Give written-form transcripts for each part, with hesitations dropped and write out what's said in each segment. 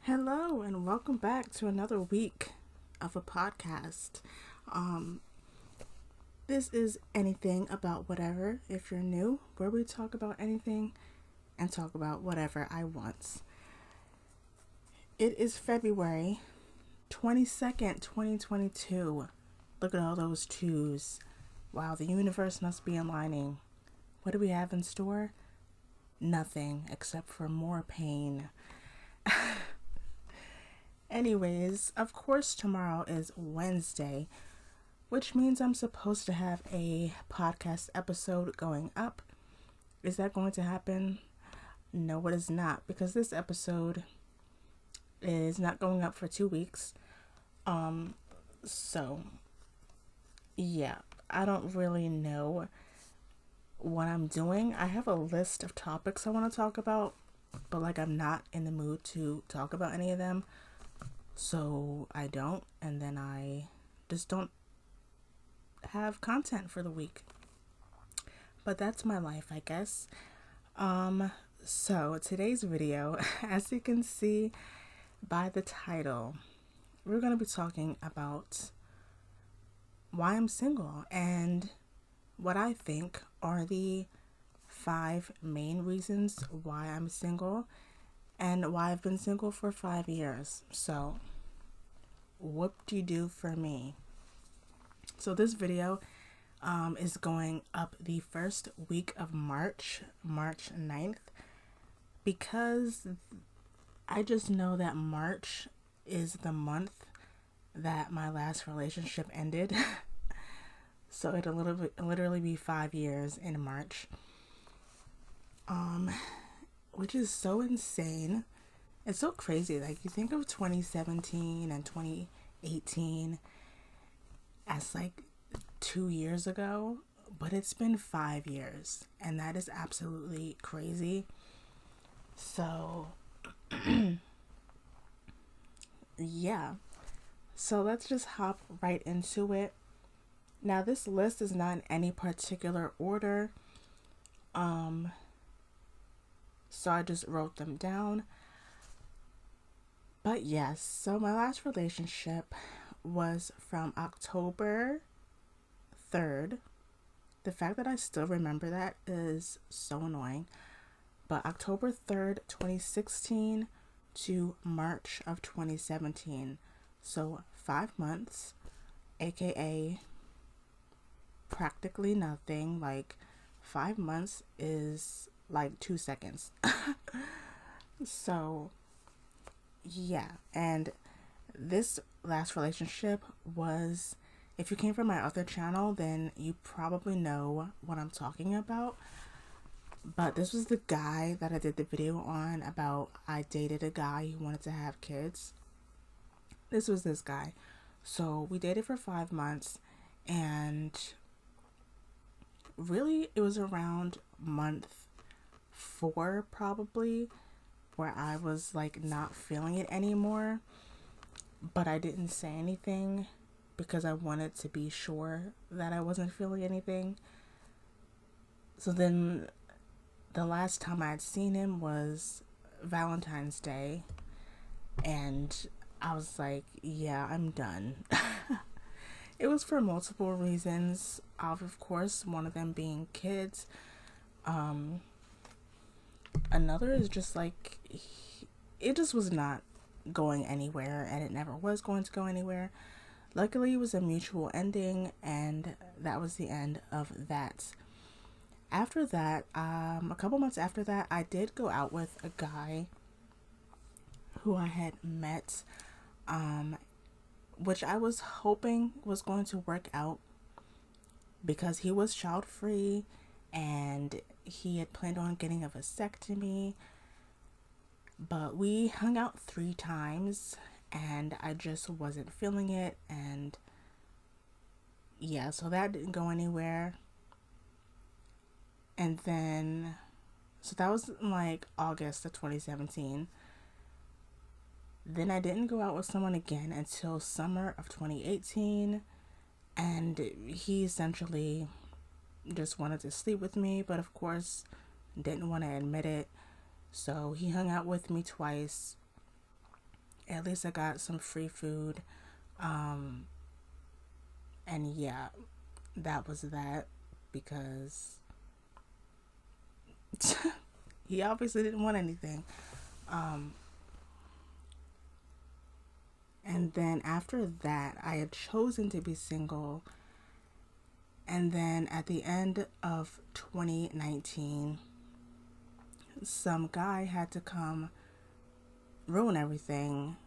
Hello and welcome back to another week of a podcast. Um, this is Anything About Whatever if you're new, where we talk about anything and talk about whatever I want. It is February 22nd, 2022. Look at all those twos. Wow, the universe must be aligning. What do we have in store? Nothing except for more pain. Anyways, of course, tomorrow is Wednesday, which means I'm supposed to have a podcast episode going up. Is that going to happen? No, it is not, because this episode is not going up for 2 weeks. So, yeah, I don't really know what I'm doing. I have a list of topics I want to talk about, but I'm not in the mood to talk about any of them. So I don't, and then I just don't have content for the week. But that's my life, I guess. So today's video, as you can see by the title, we're going to be talking about why I'm single and what I think are the 5 main reasons why I'm single and why I've been single for 5 years. So, whoop-de-doo for me. So this video is going up the first week of March 9th, because I just know that March is the month that my last relationship ended. So it'll literally be 5 years in March. Which is so insane. It's so crazy. You think of 2017 and 2018 as 2 years ago, but it's been 5 years, and that is absolutely crazy. So, yeah. So let's just hop right into it. Now, this list is not in any particular order. So I just wrote them down. But yes, so my last relationship was from October 3rd. The fact that I still remember that is so annoying. But October 3rd, 2016 to March of 2017. So 5 months, aka practically nothing. 5 months is 2 seconds. So yeah, and this last relationship was, if you came from my other channel, then you probably know what I'm talking about. But this was the guy that I did the video on about. I dated a guy who wanted to have kids. This was this guy. So we dated for 5 months, and really it was around month 4 probably where I was not feeling it anymore, but I didn't say anything because I wanted to be sure that I wasn't feeling anything. So then the last time I had seen him was Valentine's Day, and I was like, yeah, I'm done. It was for multiple reasons, of course, one of them being kids. Another is just it just was not going anywhere, and it never was going to go anywhere. Luckily, it was a mutual ending, and that was the end of that. After that, a couple months after that, I did go out with a guy who I had met, which I was hoping was going to work out because he was child-free and he had planned on getting a vasectomy. But we hung out 3 times and I just wasn't feeling it, and yeah, so that didn't go anywhere. And then, so that was in August of 2017. Then I didn't go out with someone again until summer of 2018, and he essentially just wanted to sleep with me, but of course didn't want to admit it. So he hung out with me twice, At least I got some free food. Um, and yeah, that was that because he obviously didn't want anything. Um, and then after that, I had chosen to be single. And then at the end of 2019, some guy had to come ruin everything,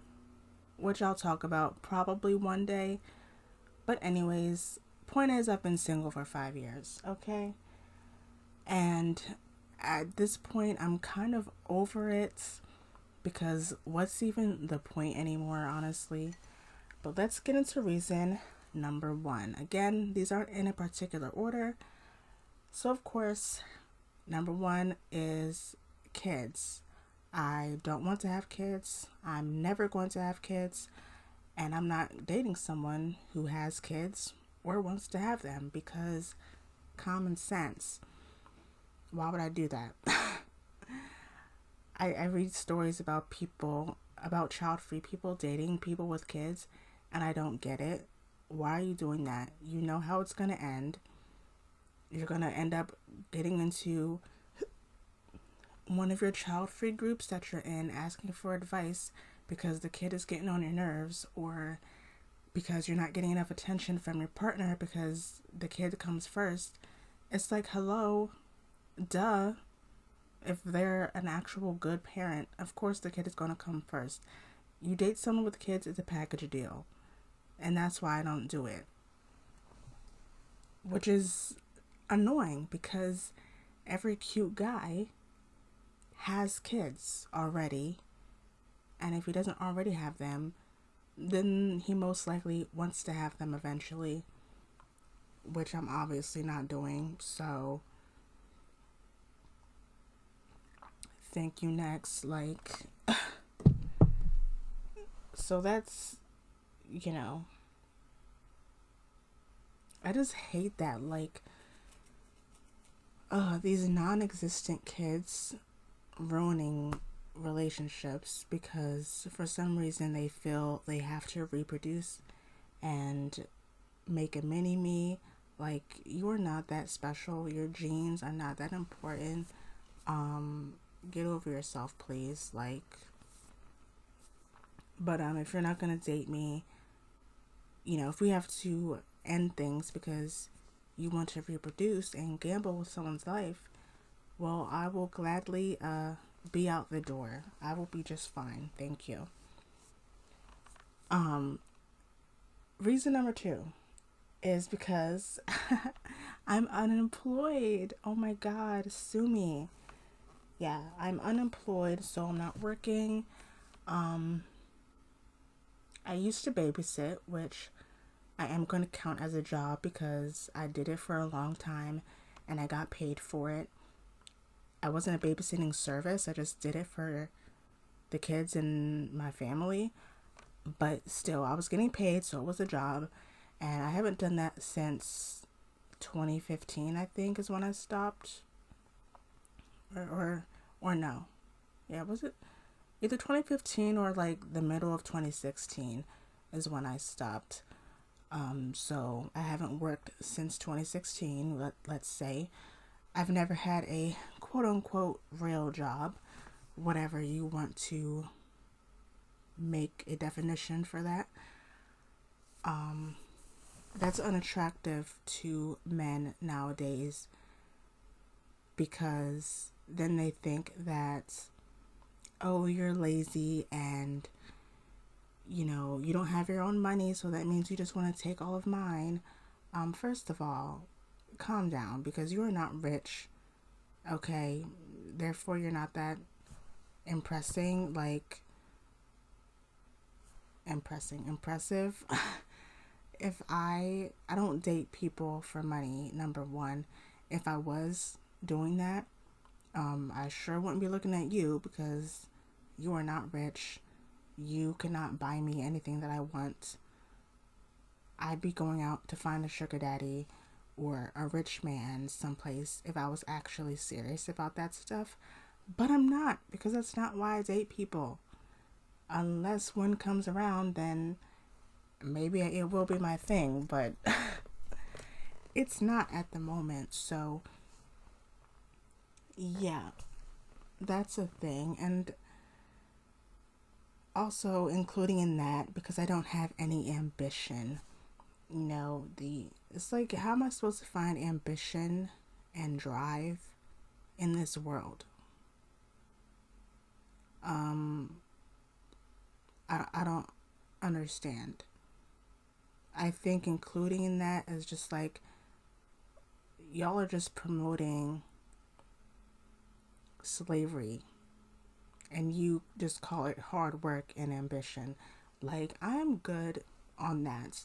which I'll talk about probably one day. But anyways, point is I've been single for 5 years, okay? And at this point I'm kind of over it because what's even the point anymore, honestly? But let's get into reason number one. Again, these aren't in a particular order. So of course, number one is kids. I don't want to have kids. I'm never going to have kids. And I'm not dating someone who has kids or wants to have them because common sense. Why would I do that? I read stories about people, about child-free people dating people with kids, and I don't get it. Why are you doing that? You know how it's going to end. You're going to end up getting into one of your child-free groups that you're in asking for advice because the kid is getting on your nerves, or because you're not getting enough attention from your partner because the kid comes first. It's like, hello, duh. If they're an actual good parent, of course the kid is going to come first. You date someone with kids, it's a package deal. And that's why I don't do it. Which is annoying because every cute guy has kids already. And if he doesn't already have them, then he most likely wants to have them eventually, which I'm obviously not doing. So thank you, next. Like, so that's, you know, I just hate that. Like, these non-existent kids ruining relationships because for some reason they feel they have to reproduce and make a mini me. Like, you're not that special. Your genes are not that important. Get over yourself, please. Like, but if you're not gonna date me, you know, if we have to end things because you want to reproduce and gamble with someone's life, well, I will gladly be out the door. I will be just fine. Thank you. Reason number two is because I'm unemployed. Oh my God, sue me. Yeah, I'm unemployed, so I'm not working. I used to babysit, which I am going to count as a job because I did it for a long time and I got paid for it. I wasn't a babysitting service, I just did it for the kids and my family. But still, I was getting paid, so it was a job. And I haven't done that since 2015, I think, is when I stopped. Or no. Yeah, was it either 2015 or like the middle of 2016 is when I stopped. So I haven't worked since 2016, let's say. I've never had a quote unquote real job, whatever you want to make a definition for that. That's unattractive to men nowadays because then they think that, oh, you're lazy and, you know, you don't have your own money, so that means you just want to take all of mine. First of all, calm down because you are not rich, okay? Therefore, you're not that impressive. If I don't date people for money, number one. If I was doing that, I sure wouldn't be looking at you because you are not rich. You cannot buy me anything that I want. I'd be going out to find a sugar daddy or a rich man someplace if I was actually serious about that stuff. But I'm not, because that's not why I date people. unless one comes around, then maybe it will be my thing, but it's not at the moment. So yeah, that's a thing. And also including in that, because I don't have any ambition, it's like, how am I supposed to find ambition and drive in this world? I don't understand. I think including in that is just like, y'all are just promoting slavery, and you just call it hard work and ambition. Like, I'm good on that.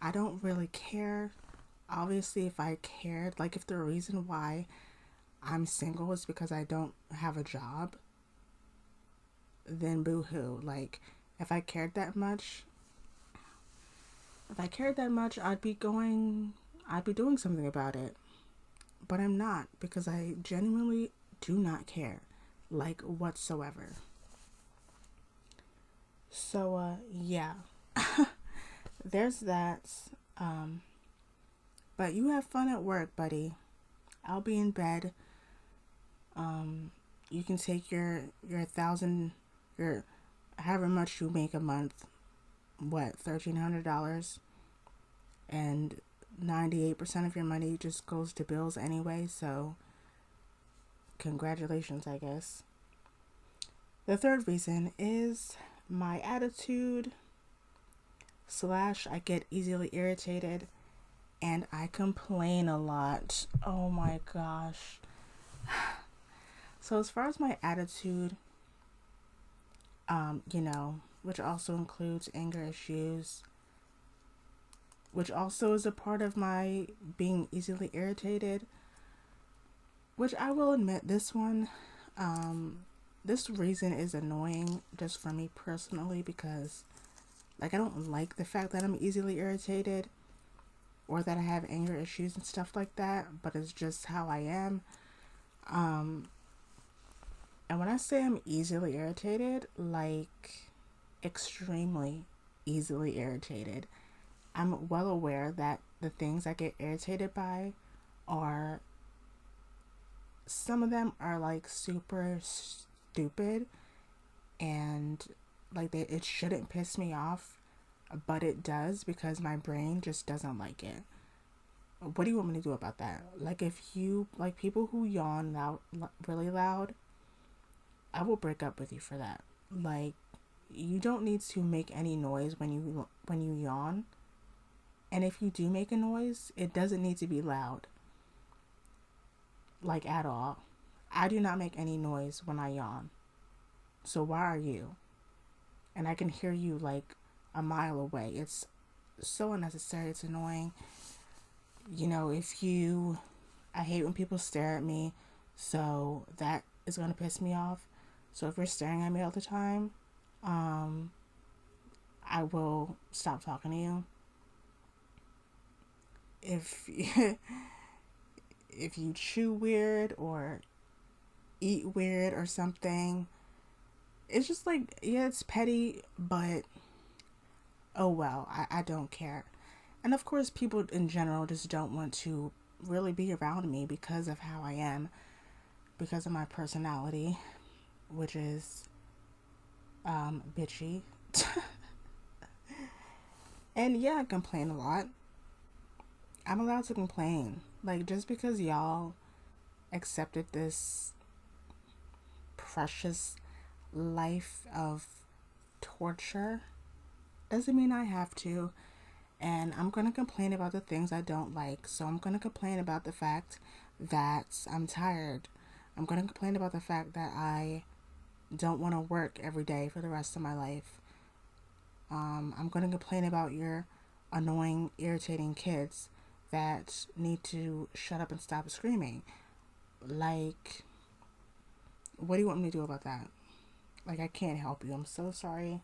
I don't really care. Obviously, if I cared, like, if the reason why I'm single is because I don't have a job, then boo hoo. Like, if I cared that much, I'd be doing something about it. But I'm not, because I genuinely do not care, like, whatsoever. So, yeah, there's that. Um, but you have fun at work, buddy. I'll be in bed. You can take your thousand, your however much you make a month, what, $1,300, and 98% of your money just goes to bills anyway. So, congratulations, I guess. The third reason is my attitude slash I get easily irritated and I complain a lot. Oh my gosh. So as far as my attitude, which also includes anger issues, which also is a part of my being easily irritated, which I will admit, this reason is annoying just for me personally, because like, I don't like the fact that I'm easily irritated or that I have anger issues and stuff like that, but it's just how I am. And when I say I'm easily irritated, like, extremely easily irritated, I'm well aware that the things I get irritated by are, some of them are like super stupid, and like, it shouldn't piss me off, but it does, because my brain just doesn't like it. What do you want me to do about that? Like, if you like people who yawn loud, really loud, I will break up with you for that. Like, you don't need to make any noise when you yawn. And if you do make a noise, it doesn't need to be loud. Like, at all. I do not make any noise when I yawn. So why are you? And I can hear you like a mile away. It's so unnecessary. It's annoying. I hate when people stare at me. So that is going to piss me off. So if you're staring at me all the time, I will stop talking to you. If if you chew weird or eat weird or something, it's just like, yeah, it's petty, but oh well, I don't care. And of course, people in general just don't want to really be around me because of how I am, because of my personality, which is bitchy. And yeah, I complain a lot. I'm allowed to complain. Like, just because y'all accepted this precious life of torture doesn't mean I have to. And I'm going to complain about the things I don't like. So I'm going to complain about the fact that I'm tired. I'm going to complain about the fact that I don't want to work every day for the rest of my life. I'm going to complain about your annoying, irritating kids that need to shut up and stop screaming. Like, what do you want me to do about that? Like, I can't help you. I'm so sorry.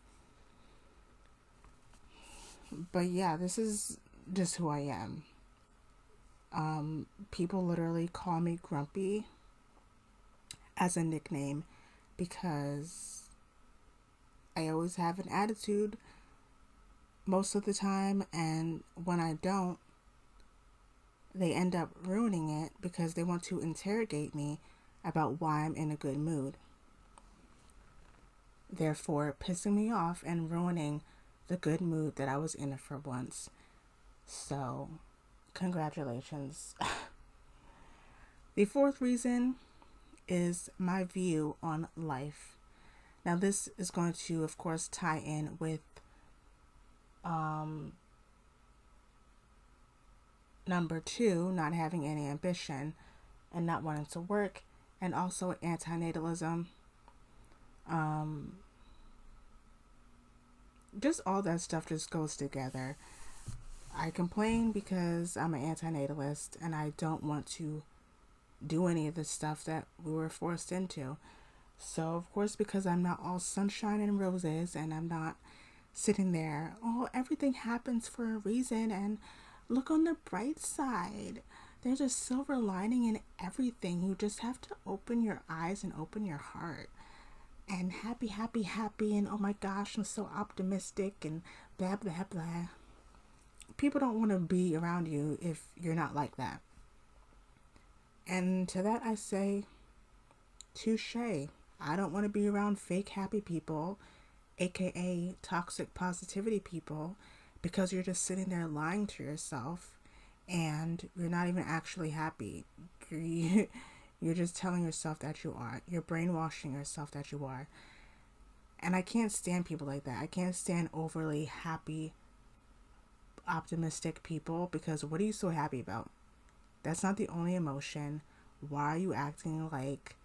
But yeah, this is just who I am. People literally call me Grumpy as a nickname because I always have an attitude most of the time, and when I don't, they end up ruining it because they want to interrogate me about why I'm in a good mood, therefore pissing me off and ruining the good mood that I was in for once. So, congratulations. The fourth reason is my view on life. Now, this is going to, of course, tie in with number 2, not having any ambition and not wanting to work, and also antinatalism. Just all that stuff just goes together. I complain because I'm an antinatalist and I don't want to do any of the stuff that we were forced into. So, of course, because I'm not all sunshine and roses and I'm not sitting there, oh, everything happens for a reason and look on the bright side. There's a silver lining in everything. You just have to open your eyes and open your heart. And happy, happy, happy, and oh my gosh, I'm so optimistic and blah, blah, blah. People don't want to be around you if you're not like that. And to that I say, touche. I don't want to be around fake happy people, aka toxic positivity people, because you're just sitting there lying to yourself and you're not even actually happy. You're just telling yourself that you are. You're brainwashing yourself that you are. And I can't stand people like that. I can't stand overly happy, optimistic people, because what are you so happy about? That's not the only emotion. Why are you acting like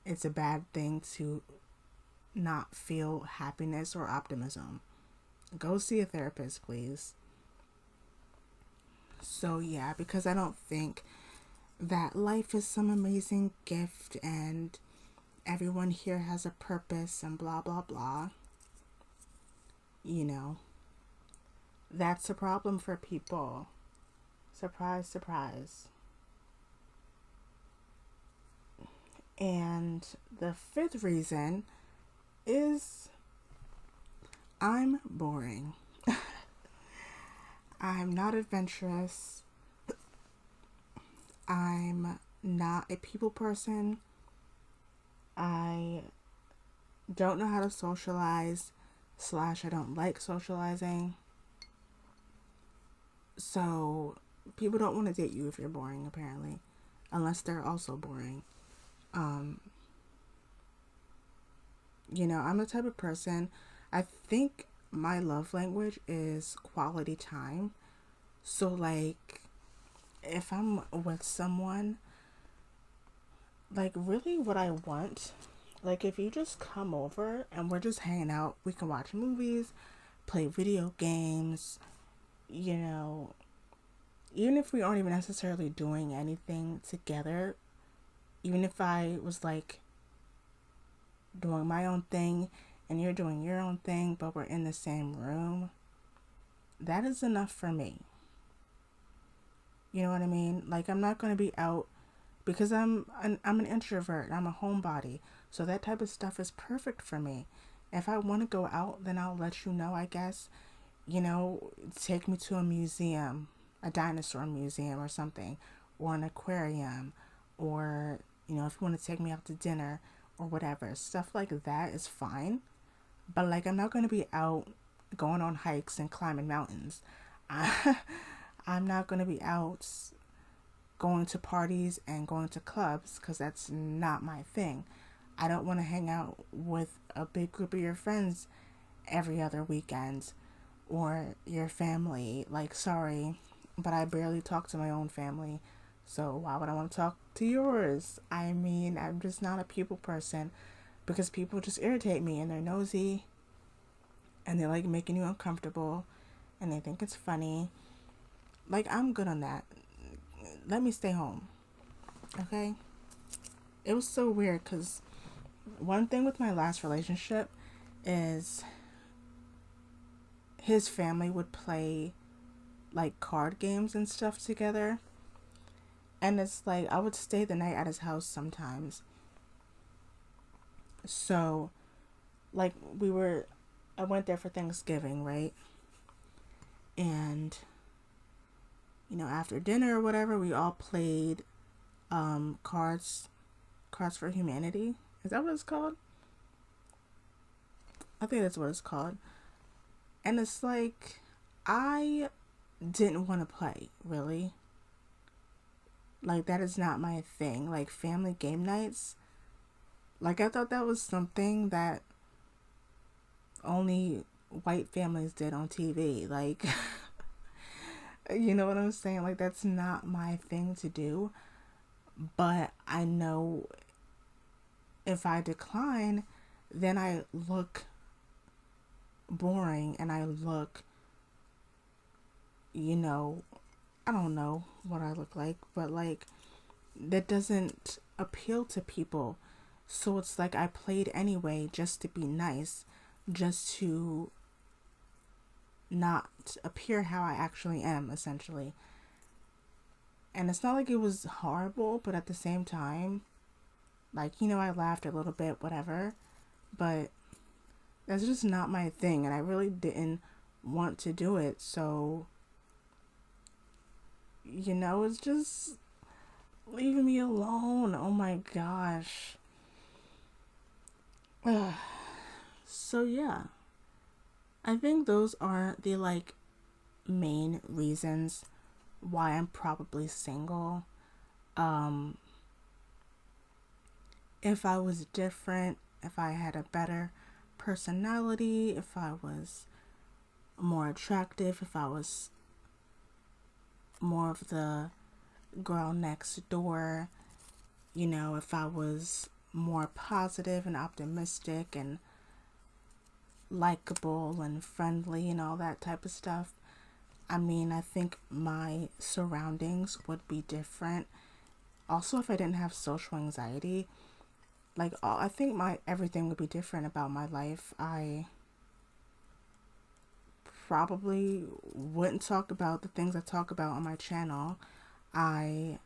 it's a bad thing to not feel happiness or optimism? Go see a therapist, please. So yeah, because I don't think that life is some amazing gift and everyone here has a purpose and blah blah blah. You know, that's a problem for people. Surprise, surprise. And the fifth reason is I'm boring. I'm not adventurous. I'm not a people person. I don't know how to socialize, / I don't like socializing. So people don't want to date you if you're boring, apparently, unless they're also boring. You know, I'm the type of person, I think my love language is quality time. So like, if I'm with someone, like really what I want, like if you just come over and we're just hanging out, we can watch movies, play video games, you know, even if we aren't even necessarily doing anything together, even if I was like doing my own thing and you're doing your own thing, but we're in the same room, that is enough for me. You know what I mean? Like, I'm not going to be out because I'm an introvert. I'm a homebody. So that type of stuff is perfect for me. If I want to go out, then I'll let you know, I guess. You know, take me to a museum, a dinosaur museum or something, or an aquarium, or, you know, if you want to take me out to dinner or whatever. Stuff like that is fine. But, like, I'm not going to be out going on hikes and climbing mountains. I'm not going to be out going to parties and going to clubs because that's not my thing. I don't want to hang out with a big group of your friends every other weekend or your family. Like, sorry, but I barely talk to my own family. So why would I want to talk to yours? I mean, I'm just not a people person because people just irritate me and they're nosy and they like making you uncomfortable and they think it's funny. Like, I'm good on that. Let me stay home. Okay? It was so weird because one thing with my last relationship is his family would play like card games and stuff together. And it's like I would stay the night at his house sometimes. So like we were I went there for Thanksgiving, right? And after dinner or whatever, we all played Cards for Humanity. Is that what it's called? I think that's what it's called. And it's like, I didn't want to play, really. Like, that is not my thing. Like, family game nights, like, I thought that was something that only white families did on TV. Like, you know what I'm saying? Like, that's not my thing to do. But I know if I decline, then I look boring and I look, I don't know what I look like, but like, that doesn't appeal to people. So it's like I played anyway just to be nice, just to not appear how I actually am, essentially. And it's not like it was horrible, but at the same time, like, I laughed a little bit, whatever, but that's just not my thing, and I really didn't want to do it. So, it's just leaving me alone. Oh my gosh. So yeah, I think those are the like main reasons why I'm probably single. If I was different, if I had a better personality, if I was more attractive, if I was more of the girl next door, if I was more positive and optimistic and likable and friendly and all that type of stuff, I mean, I think my surroundings would be different. Also, if I didn't have social anxiety, like, I think everything would be different about my life. I probably wouldn't talk about the things I talk about on my channel. I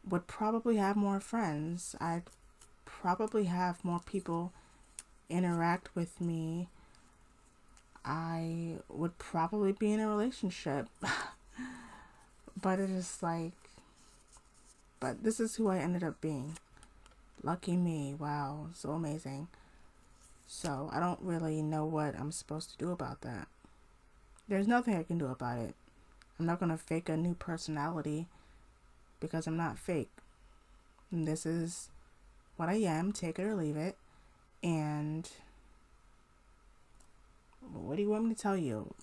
would probably have more friends. I'd probably have more people interact with me. I would probably be in a relationship. But it is like, but this is who I ended up being. Lucky me. Wow, so amazing. So I don't really know what I'm supposed to do about that. There's nothing I can do about it. I'm not going to fake a new personality because I'm not fake. And this is what I am, take it or leave it. And what do you want me to tell you?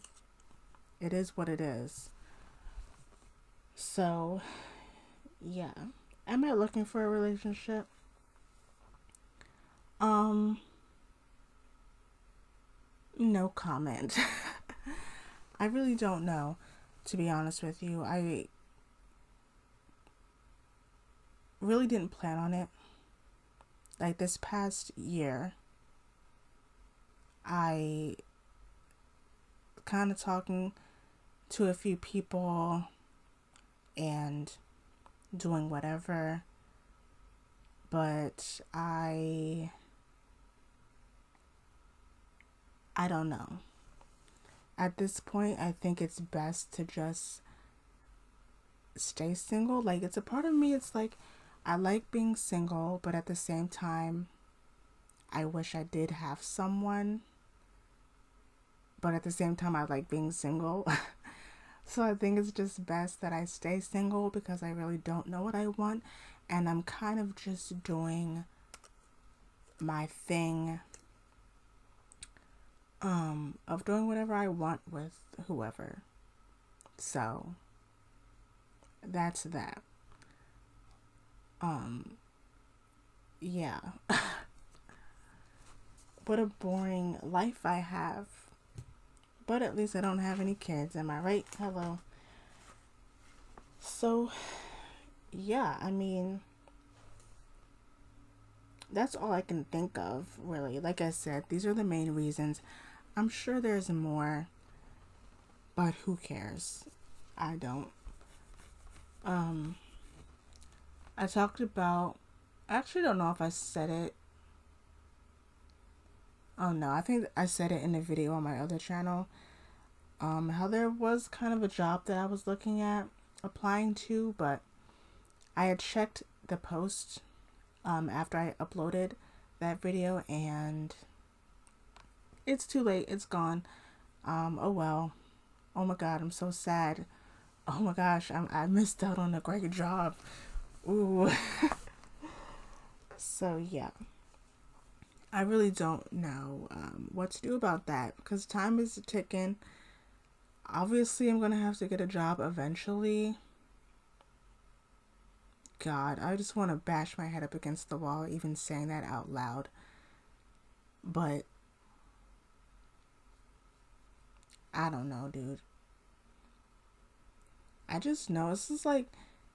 It is what it is. So, yeah. Am I looking for a relationship? No comment. I really don't know, to be honest with you. I really didn't plan on it. Like, this past year, I kind of talking to a few people and doing whatever, but I don't know. At this point, I think it's best to just stay single. Like, it's a part of me, it's like, I like being single, but at the same time, I wish I did have someone. But at the same time, I like being single. So I think it's just best that I stay single because I really don't know what I want. And I'm kind of just doing my thing of doing whatever I want with whoever. So that's that. Yeah. What a boring life I have. But at least I don't have any kids, am I right? Hello. So, yeah, I mean, that's all I can think of, really. Like I said, these are the main reasons. I'm sure there's more, but who cares? I don't. I talked about, I actually don't know if I said it Oh no, I think I said it in a video on my other channel. How there was kind of a job that I was looking at applying to, but I had checked the post after I uploaded that video, and it's too late. It's gone. Oh well. Oh my god, I'm so sad. Oh my gosh, I missed out on a great job. Ooh. So yeah, I really don't know what to do about that because time is ticking. Obviously, I'm gonna have to get a job eventually. God, I just want to bash my head up against the wall even saying that out loud. But I don't know, dude. I just know this is like,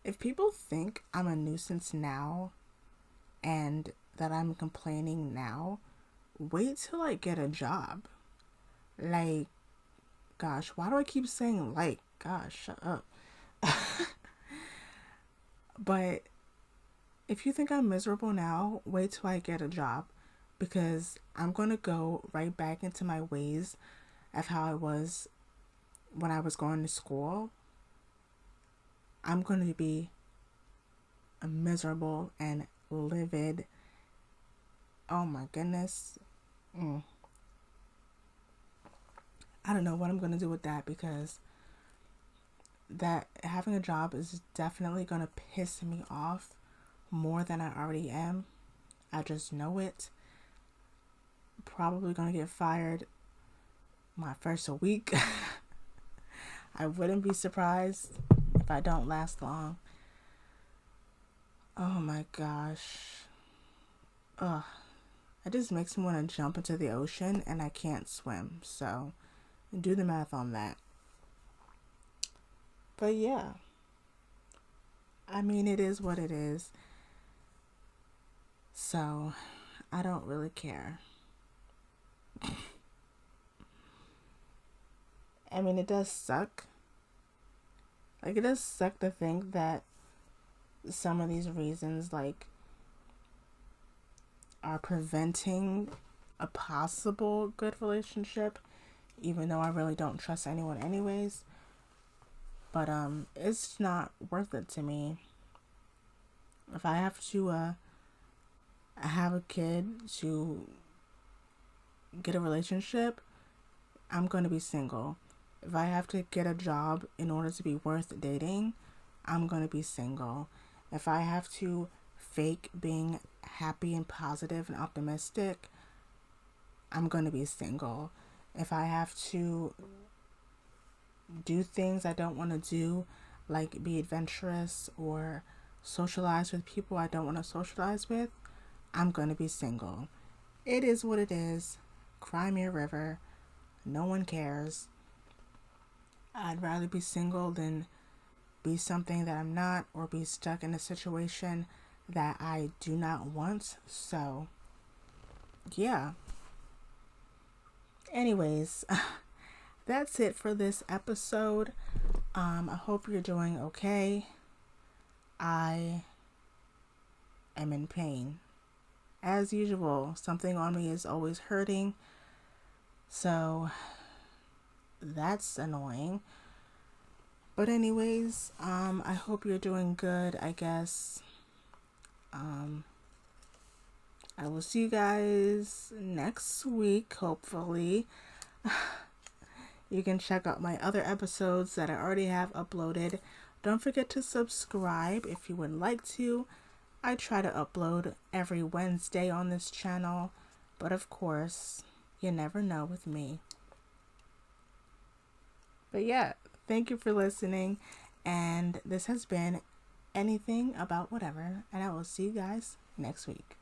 if people think I'm a nuisance now and that I'm complaining now, wait till I get a job. Like, gosh, why do I keep saying like? Gosh, shut up. But if you think I'm miserable now, wait till I get a job because I'm going to go right back into my ways of how I was when I was going to school. I'm going to be miserable and livid. Oh my goodness. I don't know what I'm going to do with that because that having a job is definitely going to piss me off more than I already am. I just know it. Probably going to get fired my first week. I wouldn't be surprised if I don't last long. Oh my gosh. Ugh. It just makes me want to jump into the ocean and I can't swim. So do the math on that. But yeah. I mean, it is what it is. So I don't really care. I mean, it does suck. Like, it does suck to think that some of these reasons, like, are preventing a possible good relationship, even though I really don't trust anyone anyways. But, it's not worth it to me. If I have to, have a kid to get a relationship, I'm going to be single. If I have to get a job in order to be worth dating, I'm going to be single. If I have to fake being happy and positive and optimistic, I'm going to be single. If I have to do things I don't want to do, like be adventurous or socialize with people I don't want to socialize with, I'm going to be single. It is what it is. Cry me a river. No one cares. I'd rather be single than be something that I'm not or be stuck in a situation that I do not want. So, yeah. Anyways, that's it for this episode. I hope you're doing okay. I am in pain. As usual, something on me is always hurting. So, that's annoying. But anyways, I hope you're doing good, I guess. I will see you guys next week, hopefully. You can check out my other episodes that I already have uploaded. Don't forget to subscribe if you would like to. I try to upload every Wednesday on this channel, but of course, you never know with me. But yeah, thank you for listening, and this has been Anything About Whatever, and I will see you guys next week.